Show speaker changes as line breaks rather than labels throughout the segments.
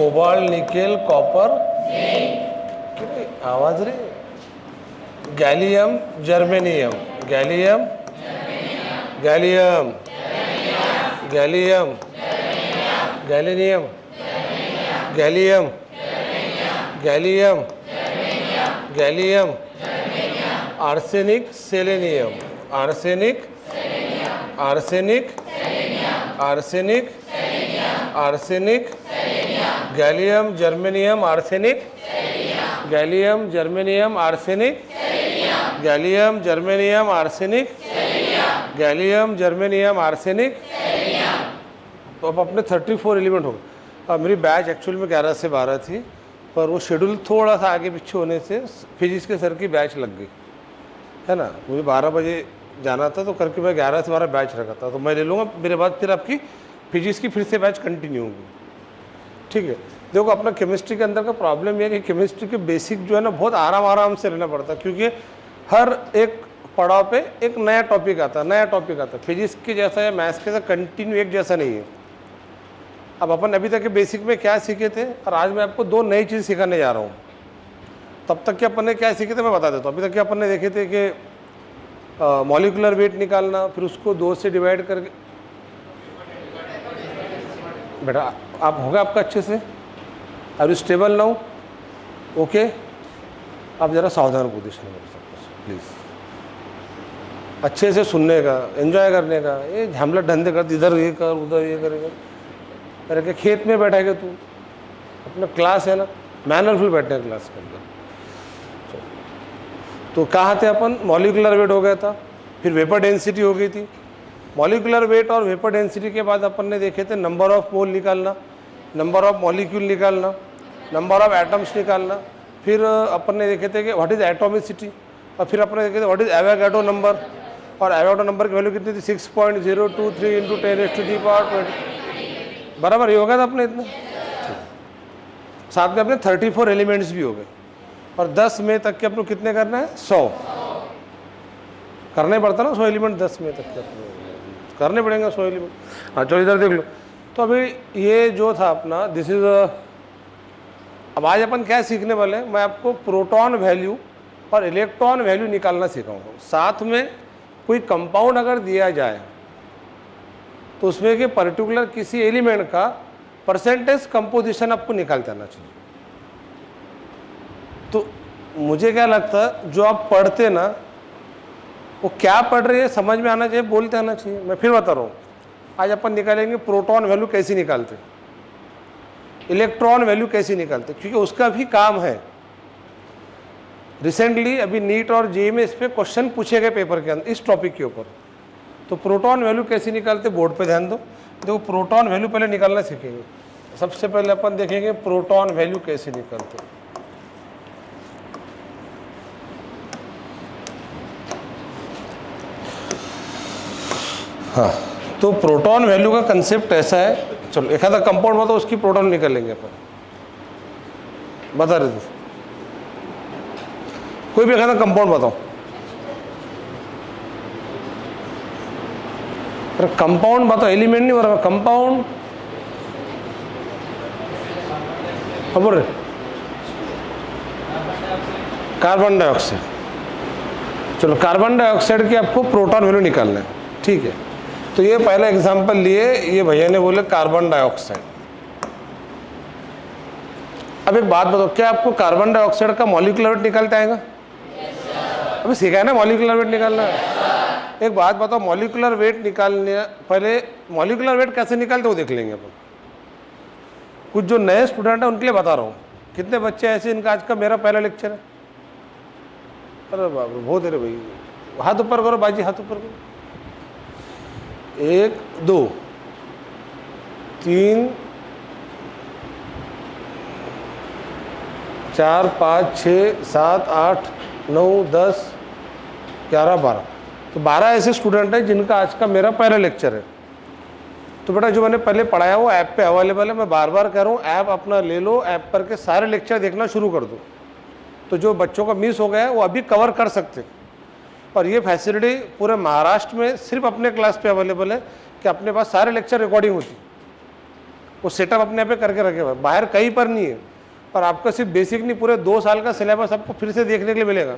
Cobalt, nickel, copper, आवाज रे, gallium, germanium, gallium, gallium, gallium, gallium, gallium, gallium, gallium, arsenic, selenium, arsenic, arsenic, arsenic, arsenic, gallium, germanium, arsenic, gallium, germanium, arsenic, gallium, germanium, arsenic, gallium, germanium, arsenic. तो अब अपने 34 element हो गए। अब मेरी batch actual में 11 से 12 थी, पर वो शेड्यूल थोड़ा सा आगे पीछे होने से फिजिक्स के सर की बैच लग गई, है ना। मुझे 12 बजे जाना था, तो करके मैं 11 से 12 बैच रखा था, तो मैं ले लूँगा। मेरे बाद फिर आपकी फिजिक्स की फिर से बैच कंटिन्यू होगी, ठीक है। देखो, अपना केमिस्ट्री के अंदर का प्रॉब्लम यह है कि केमिस्ट्री के बेसिक जो है ना, बहुत आराम से रहना पड़ता है, क्योंकि हर एक पड़ाव पे एक नया टॉपिक आता है, फिजिक्स के जैसा या मैथ्स के जैसा कंटिन्यू एक जैसा नहीं है। अब अपन अभी तक के बेसिक में क्या सीखे थे, और आज मैं आपको 2 नई चीज़ सिखाने जा रहा हूँ। तब तक के अपन ने क्या सीखे थे मैं बता देता हूँ। अभी तक के अपन ने देखे थे कि मॉलिकुलर वेट निकालना, फिर उसको 2 से डिवाइड करके। बेटा आप होगा आपका अच्छे से, are you stable now? Okay, आप ज़रा सावधान पोजिशन में प्लीज़, अच्छे से सुनने का, एंजॉय करने का। ये झमला धंधे कर, इधर ये कर, उधर ये करेगा। अरे क्या खेत में बैठा है तू? अपना क्लास है ना, मैनरफुल बैठने हैं क्लास के अंदर। तो कहाँ थे अपन? मॉलिकुलर वेट हो गया था, फिर वेपर डेंसिटी हो गई थी। मॉलिकुलर वेट और वेपर डेंसिटी के बाद अपन ने देखे थे नंबर ऑफ मोल निकालना, नंबर ऑफ मॉलिक्यूल निकालना, नंबर ऑफ एटम्स निकालना। फिर अपन ने देखे थे कि व्हाट इज़ एटोमिसिटी, और फिर अपन ने देखे थे व्हाट इज़ एवोगाड्रो नंबर, और एवोगाड्रो नंबर की वैल्यू कितनी थी? 6.023 × 10⁻²⁰ बराबर। ये हो गया था अपने इतना। साथ में अपने 34 एलिमेंट्स भी हो गए, और 10 मई तक के अपने कितने करना है? 100 करने पड़ता ना, 100 एलिमेंट 10 मई तक के करने पड़ेंगे 100 एलिमेंट। हाँ चलो इधर देख लो। तो अभी ये जो था अपना, दिस इज अब आज अपन क्या सीखने वाले हैं, मैं आपको प्रोटॉन वैल्यू और इलेक्ट्रॉन वैल्यू निकालना सिखाऊंगा। साथ में कोई कंपाउंड अगर दिया जाए तो उसमें के पर्टिकुलर किसी एलिमेंट का परसेंटेज कंपोजिशन आपको निकालते आना चाहिए। तो मुझे क्या लगता है, जो आप पढ़ते ना, वो क्या पढ़ रहे हैं समझ में आना चाहिए, बोलते आना चाहिए। मैं फिर बता रहा हूँ, आज अपन निकालेंगे प्रोटॉन वैल्यू कैसे निकालते, इलेक्ट्रॉन वैल्यू कैसे निकालते, क्योंकि उसका भी काम है। रिसेंटली अभी नीट और जेईई में इस पर क्वेश्चन पूछे गए पेपर के अंदर इस टॉपिक के ऊपर। तो प्रोटॉन वैल्यू कैसे निकालते, बोर्ड पे ध्यान दो। देखो, प्रोटॉन वैल्यू पहले निकालना सीखेंगे। सबसे पहले अपन देखेंगे प्रोटॉन वैल्यू कैसे निकालते। हाँ, तो प्रोटॉन वैल्यू का कंसेप्ट ऐसा है। चलो एक आधा कंपाउंड बताओ, उसकी प्रोटॉन निकालेंगे अपन। बता रहे थे कोई भी एक आधा कंपाउंड बताओ। अरे कंपाउंड बताओ, एलिमेंट नहीं बता, कंपाउंड। बोल रहे कार्बन डाइऑक्साइड। चलो कार्बन डाइऑक्साइड की आपको प्रोटॉन वैल्यू निकालना है, ठीक है। तो ये पहला एग्जांपल लिए, ये भैया ने बोले कार्बन डाइऑक्साइड। अब एक बात बताओ, क्या आपको कार्बन डाइऑक्साइड का मॉलिक्यूलर वेट निकालते आएगा? अभी सीखा है ना मॉलिक्यूलर वेट निकालना। एक बात बताओ, मॉलिक्यूलर वेट निकालने, पहले मॉलिक्यूलर वेट कैसे निकालते वो देख लेंगे अपन। कुछ जो नए स्टूडेंट हैं उनके लिए बता रहा हूँ। कितने बच्चे ऐसे, इनका आज का मेरा पहला लेक्चर है? अरे बाप रे, बहुत है भाई। हाथ ऊपर करो बाजी, हाथ ऊपर करो। 1 2 3 4 5 6 7 8 9 10 11 12। तो 12 ऐसे स्टूडेंट हैं जिनका आज का मेरा पहला लेक्चर है। तो बेटा जो मैंने पहले पढ़ाया वो ऐप पे अवेलेबल है। मैं बार बार कह रहा हूँ, ऐप अपना ले लो, ऐप पर के सारे लेक्चर देखना शुरू कर दो। तो जो बच्चों का मिस हो गया है वो अभी कवर कर सकते। और ये फैसिलिटी पूरे महाराष्ट्र में सिर्फ अपने क्लास पे अवेलेबल है कि अपने पास सारे लेक्चर रिकॉर्डिंग होती। वो सेटअप अपने पे करके रखे हुए, बाहर कहीं पर नहीं है। और आपका सिर्फ बेसिक नहीं, पूरे 2 साल का सिलेबस आपको फिर से देखने के लिए मिलेगा।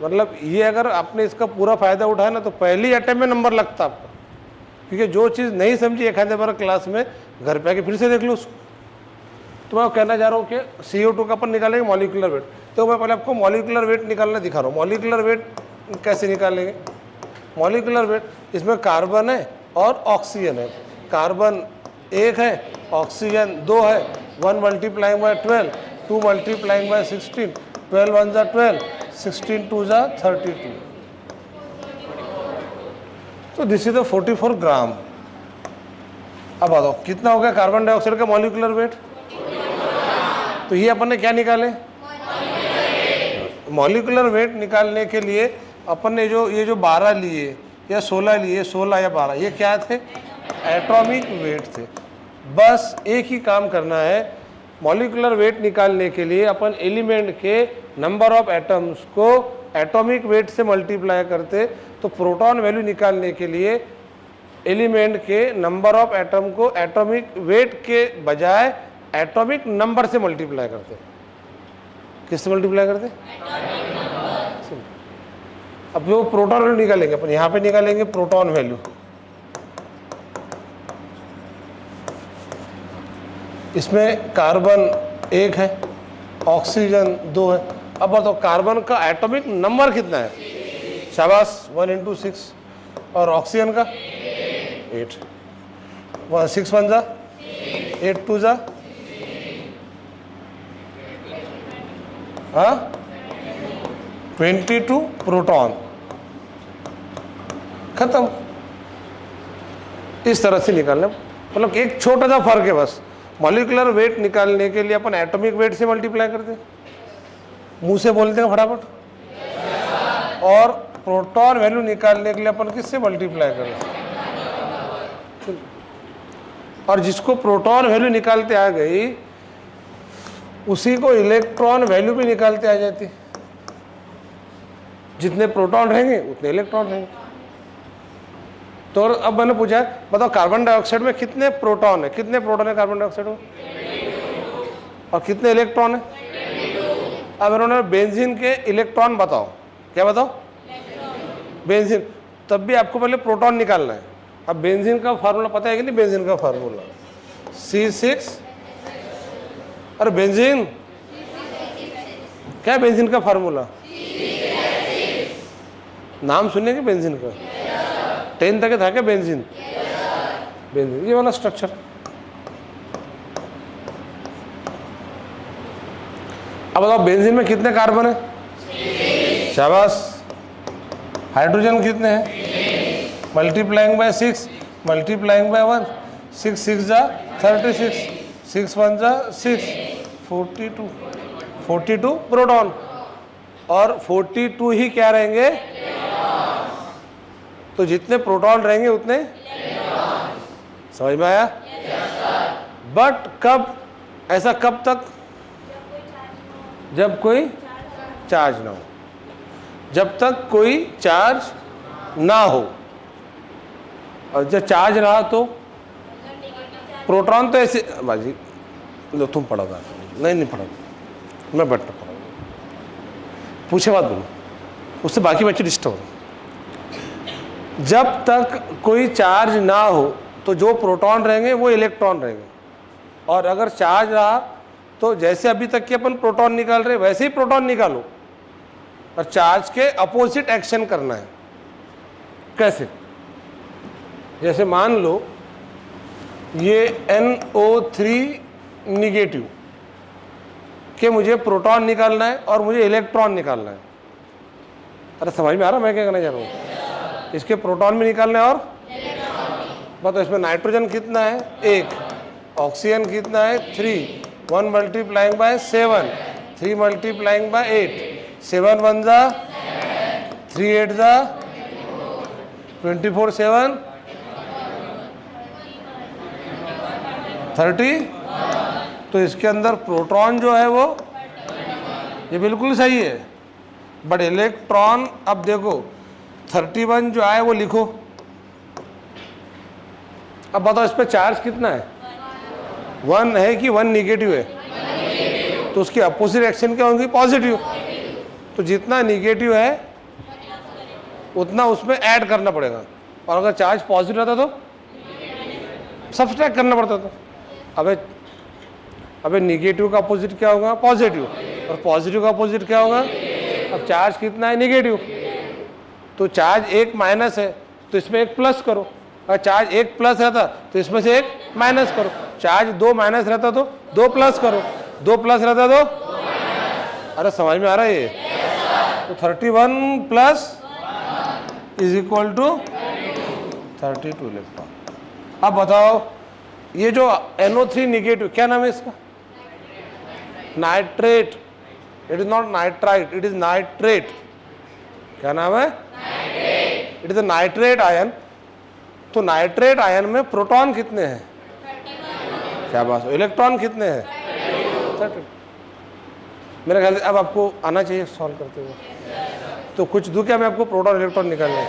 मतलब ये अगर आपने इसका पूरा फ़ायदा उठाया ना तो पहली अटेम्प्ट में नंबर लगता आपका, क्योंकि जो चीज़ नहीं समझी एक आधे बार क्लास में, घर पे आके फिर से देख लो उसको। तो मैं कहना चाह रहा हूँ कि CO2 का अपन निकालेंगे मॉलिक्यूलर वेट। तो मैं पहले आपको मॉलिक्यूलर वेट निकालना दिखा रहा हूँ। मॉलिक्यूलर वेट कैसे निकालेंगे? मॉलिक्यूलर वेट, इसमें कार्बन है और ऑक्सीजन है। कार्बन 1 है, ऑक्सीजन 2 है। 1 मल्टीप्लाइंग बाय 12, 2 मल्टीप्लाइंग बाय 16, 12 1 जा 12, 16 2 जा 32। तो दिस इज द 44 ग्राम। अब बताओ कितना हो गया कार्बन डाइऑक्साइड का मॉलिक्यूलर वेट? तो ये अपन ने क्या निकाले? मॉलिक्यूलर वेट निकालने के लिए अपन ने ये जो 12 लिए या 16 लिए, 16 या 12, ये क्या थे? एटॉमिक वेट थे। बस एक ही काम करना है, मॉलिक्यूलर वेट निकालने के लिए अपन एलिमेंट के नंबर ऑफ एटम्स को एटॉमिक वेट से मल्टीप्लाई करते। तो प्रोटॉन वैल्यू निकालने के लिए एलिमेंट के नंबर ऑफ एटम को एटॉमिक वेट के बजाय एटॉमिक नंबर से मल्टीप्लाई करते। किससे मल्टीप्लाई करते? अब वो प्रोटॉन वैल्यू निकालेंगे अपन, यहाँ पे निकालेंगे प्रोटॉन वैल्यू। इसमें कार्बन 1 है, ऑक्सीजन 2 है। अब बताओ कार्बन का एटॉमिक नंबर कितना है? शाबाश, 1 × 6। और ऑक्सीजन का 8। 6 1 जा 8, 2 जा हाँ 22 प्रोटॉन। खत्म। इस तरह से निकालना, मतलब एक छोटा सा फर्क है बस। मॉलिक्यूलर वेट निकालने के लिए अपन एटॉमिक वेट से मल्टीप्लाई करते हैं, मुंह से बोलते हैं फटाफट। और प्रोटॉन वैल्यू निकालने के लिए अपन किससे मल्टीप्लाई करते हैं? और जिसको प्रोटॉन वैल्यू निकालते आ गई उसी को इलेक्ट्रॉन वैल्यू भी निकालते आ जाती। जितने प्रोटॉन रहेंगे उतने इलेक्ट्रॉन रहेंगे। तो अब मैंने पूछा बताओ कार्बन डाइऑक्साइड में कितने प्रोटॉन है? कितने प्रोटॉन है कार्बन डाइऑक्साइड में? और कितने इलेक्ट्रॉन है? अब इन्होंने बेंजीन के इलेक्ट्रॉन बताओ। क्या बताओ? बेंजीन। तब भी आपको पहले प्रोटॉन निकालना है। अब बेंजीन का फार्मूला पता है कि नहीं? बेंजीन का फार्मूला C6। अरे बेंजीन क्या है? बेंजीन का फार्मूला नाम सुनेंगे बेंजीन का? 10 तक था क्या बेंजीन? बेंजीन ये वाला स्ट्रक्चर। अब बताओ बेंजीन में कितने कार्बन है? शाबाश। हाइड्रोजन कितने हैं? मल्टीप्लाइंग बाय 6, मल्टीप्लाइंग बाय 1, 6 6 जा 36, 6 1 जा 6, 42। 42 प्रोटॉन और 42 ही क्या रहेंगे? तो जितने प्रोटॉन रहेंगे उतने समझ में आया? बट कब? ऐसा कब तक? जब कोई चार्ज ना हो। जब तक कोई चार्ज ना हो। और जब चार्ज रहा तो प्रोटॉन तो ऐसे बाजी लो तुम पढ़ा था। नहीं पढ़ा, मैं बैठना पढ़ा। पूछे बात बोलो, उससे बाकी बच्चे डिस्टर्ब हो। जब तक कोई चार्ज ना हो तो जो प्रोटॉन रहेंगे वो इलेक्ट्रॉन रहेंगे। और अगर चार्ज रहा तो जैसे अभी तक के अपन प्रोटॉन निकाल रहे वैसे ही प्रोटॉन निकालो, और चार्ज के अपोजिट एक्शन करना है। कैसे? जैसे मान लो ये NO3 निगेटिव कि मुझे प्रोटॉन निकालना है और मुझे इलेक्ट्रॉन निकालना है। अरे समझ में आ रहा मैं क्या कहना चाह रहा हूँ? इसके प्रोटॉन भी निकालना है और बताओ इसमें नाइट्रोजन कितना है? 1। ऑक्सीजन कितना है? 3। 1 मल्टीप्लाइंग बाय 7, 3 मल्टीप्लाइंग बाय 8, 7 1 जा 3 8 जा 24 7 30। तो इसके अंदर प्रोटॉन जो है वो ये बिल्कुल सही है, बट इलेक्ट्रॉन अब देखो 31 जो आए वो लिखो। अब बताओ इस पे चार्ज कितना है? 1 है कि 1 निगेटिव है, तो उसकी अपोजिट एक्शन क्या होंगी? पॉजिटिव। तो जितना निगेटिव है उतना उसमें ऐड करना पड़ेगा, और अगर चार्ज पॉजिटिव रहता तो सब्सट्रैक्ट करना पड़ता था। अबे निगेटिव का अपोजिट क्या होगा? पॉजिटिव। और पॉजिटिव का अपोजिट क्या होगा? अब चार्ज कितना है? निगेटिव। तो चार्ज एक माइनस है तो इसमें एक प्लस करो, अगर चार्ज एक प्लस रहता तो इसमें से एक माइनस करो, चार्ज 2 माइनस रहता तो 2 प्लस करो, 2 प्लस रहता तो, अरे समझ में आ रहा है ये? तो 31 plus is equal to 32 electron. अब बताओ ये जो NO3 निगेटिव, क्या नाम है इसका? Nitrate. It is not nitrite, it is nitrate. क्या नाम है? It is a nitrate ion. तो नाइट्रेट आयन में प्रोटॉन कितने हैं? क्या बात? इलेक्ट्रॉन कितने हैं? 30। मेरे ख्याल से अब आपको आना चाहिए सॉल्व करते हुए। तो कुछ दूं क्या मैं आपको? प्रोटॉन इलेक्ट्रॉन निकालने,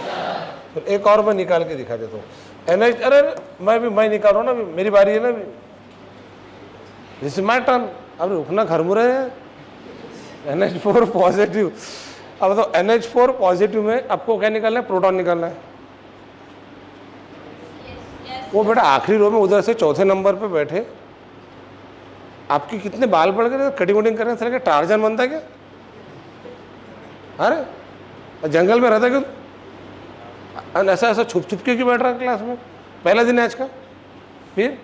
तो एक और मैं निकाल के दिखा देता हूँ। NH, अरे मैं निकाल रहा हूँ ना, अभी मेरी बारी है ना, अभी दिस इज माई टर्न। अब रुकना खरमुरे है। NH4 positive. अब तो NH4 पॉजिटिव में आपको क्या निकालना है? प्रोटॉन निकालना है। वो बेटा आखिरी रो में उधर से चौथे नंबर पे बैठे, आपके कितने बाल पड़ गए? कटिंग वटिंग करने से टार्जन बनता है क्या? अरे जंगल में रहता क्यों? ऐसा ऐसा छुप छुप के क्यों बैठ रहा है क्लास में? पहला दिन है आज का, फिर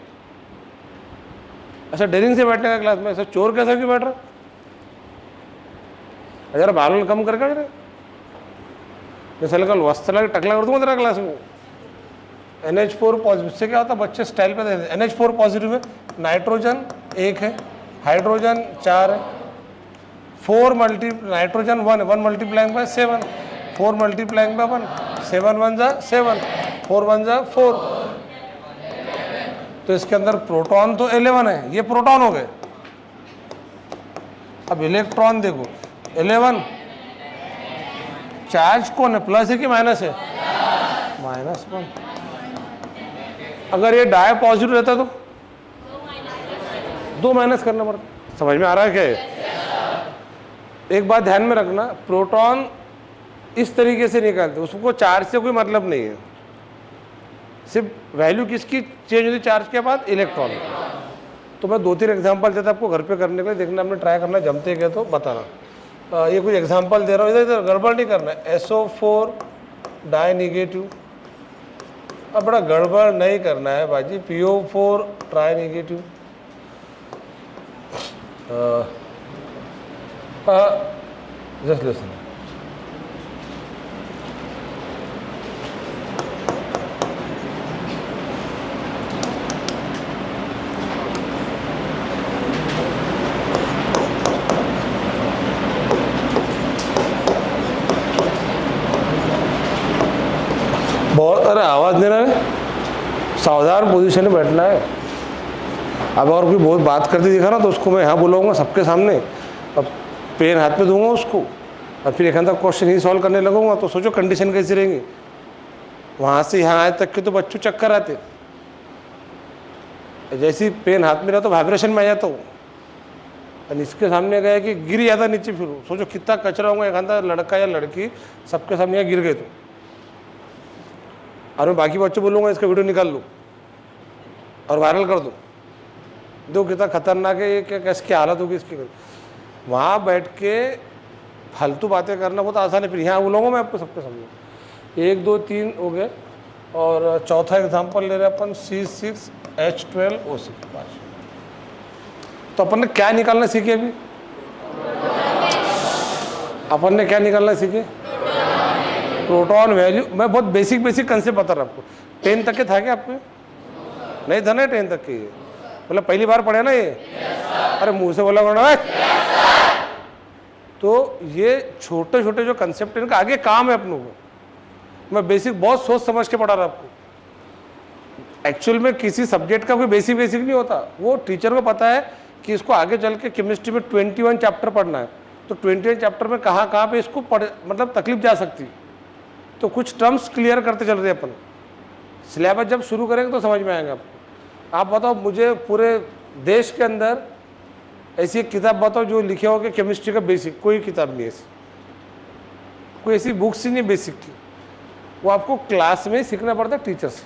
ऐसा डेरिंग से बैठने का क्लास में, ऐसा चोर कैसा क्यों बैठ रहा? जरा बाल कम करके बैठ रहे, जैसे कल वस्त्र टकला कर दूंगा तेरा क्लास में। NH4 पॉजिटिव से क्या होता है? बच्चे स्टाइल पे देते हैं। NH4 पॉजिटिव में नाइट्रोजन 1 है, हाइड्रोजन 4 है, 4 मल्टी नाइट्रोजन 1 है, 1 मल्टीप्लाइंग बाय 7, 4 मल्टीप्लाइंग बाय 1, 7 1 जा 7, 4 1 जा 4। तो इसके अंदर प्रोटॉन तो 11 है, ये प्रोटॉन हो गए। अब इलेक्ट्रॉन देखो, 11 चार्ज कौन है? प्लस है कि माइनस है? -1। अगर ये डाई पॉजिटिव रहता तो 2 माइनस करना पड़ता। समझ में आ रहा है क्या? एक बात ध्यान में रखना, प्रोटॉन इस तरीके से निकालते, उसको चार्ज से कोई मतलब नहीं है, सिर्फ वैल्यू किसकी चेंज होती चार्ज के बाद? इलेक्ट्रॉन। तो मैं 2-3 एग्जांपल देता आपको घर पे करने के लिए, देखना आपने ट्राई करना, जमते गए तो बताना। ये कुछ एग्जांपल दे रहा हूँ, इधर गड़बड़ नहीं करना है। SO4 डाई निगेटिव, अब बड़ा गड़बड़ नहीं करना है बाजी। PO4 try negative, just listen. बहुत, अरे आवाज़ नहीं रहा है, सावधान पोजीशन में बैठना है। अब अगर कोई बहुत बात करते दिखा ना तो उसको मैं यहाँ बुलाऊंगा सबके सामने, अब पेन हाथ में दूंगा उसको, और फिर एक अंदर क्वेश्चन ही सॉल्व करने लगूंगा। तो सोचो कंडीशन कैसी रहेंगी। वहाँ से यहाँ आए तक के तो बच्चों चक्कर आते, जैसे ही पेन हाथ में रहा तो वाइब्रेशन में आ जाता हूँ, और इसके सामने गया कि गिर जाता नीचे। फिर सोचो कितना कचरा होगा, एक अंदर लड़का या लड़की सबके सामने यहाँ गिर गए तो, और मैं बाकी बच्चों बोलूँगा इसका वीडियो निकाल लो और वायरल कर दो, दो कितना खतरनाक है ये, कैसी हालत होगी इसकी। वहाँ बैठ के फालतू बातें करना बहुत आसान है। फिर यहाँ बोलूँगा मैं आपको सबके सामने। 1 2 3 हो गए, और चौथा एग्जांपल ले रहे हैं अपन C6H12O6। तो अपन ने क्या निकालना सीखे? अभी अपन ने क्या निकालना सीखे? Proton value. मैं बहुत बेसिक कंसेप्ट बता रहा हूँ आपको। 10 तक के था क्या आपको? नहीं था ना 10 तक के? मतलब पहली बार पढ़े ना ये? अरे मुंह से बोला करना। तो ये छोटे छोटे जो कंसेप्ट है इनका आगे काम है अपनों को। मैं बेसिक बहुत सोच समझ के पढ़ा रहा आपको। एक्चुअल में किसी सब्जेक्ट का कोई बेसिक नहीं होता, वो टीचर को पता है कि इसको आगे चल के केमिस्ट्री में 21 चैप्टर पढ़ना है, तो 21 चैप्टर में कहाँ पे इसको मतलब तकलीफ जा सकती। तो कुछ टर्म्स क्लियर करते चल रहे अपन। सिलेबस जब शुरू करेंगे तो समझ में आएगा आपको। आप बताओ मुझे पूरे देश के अंदर ऐसी एक किताब बताओ जो लिखे हो कि केमिस्ट्री का बेसिक, कोई किताब नहीं ऐसी, कोई ऐसी बुक्स ही नहीं बेसिक की, वो आपको क्लास में सीखना पड़ता है टीचर से।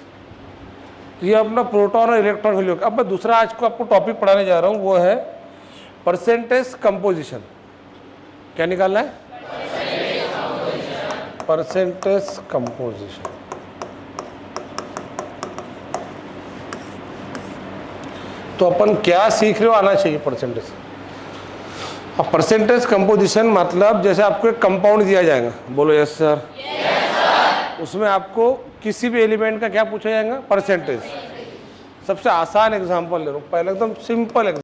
तो ये अपना प्रोटॉन और इलेक्ट्रॉन वैल्यू। अब मैं दूसरा आज को आपको टॉपिक पढ़ाने जा रहा हूँ, वो है परसेंटेज कंपोजिशन। क्या निकालना है? Percentage composition. तो अपन क्या सीख रहे हो आना चाहिए परसेंटेज। अब परसेंटेज कंपोजिशन मतलब जैसे आपको एक कंपाउंड दिया जाएगा, बोलो यस सर। उसमें आपको किसी भी एलिमेंट का क्या पूछा जाएगा? परसेंटेज। सबसे आसान एग्जांपल ले रहा हूँ, पहले एकदम सिंपल एग्जांपल।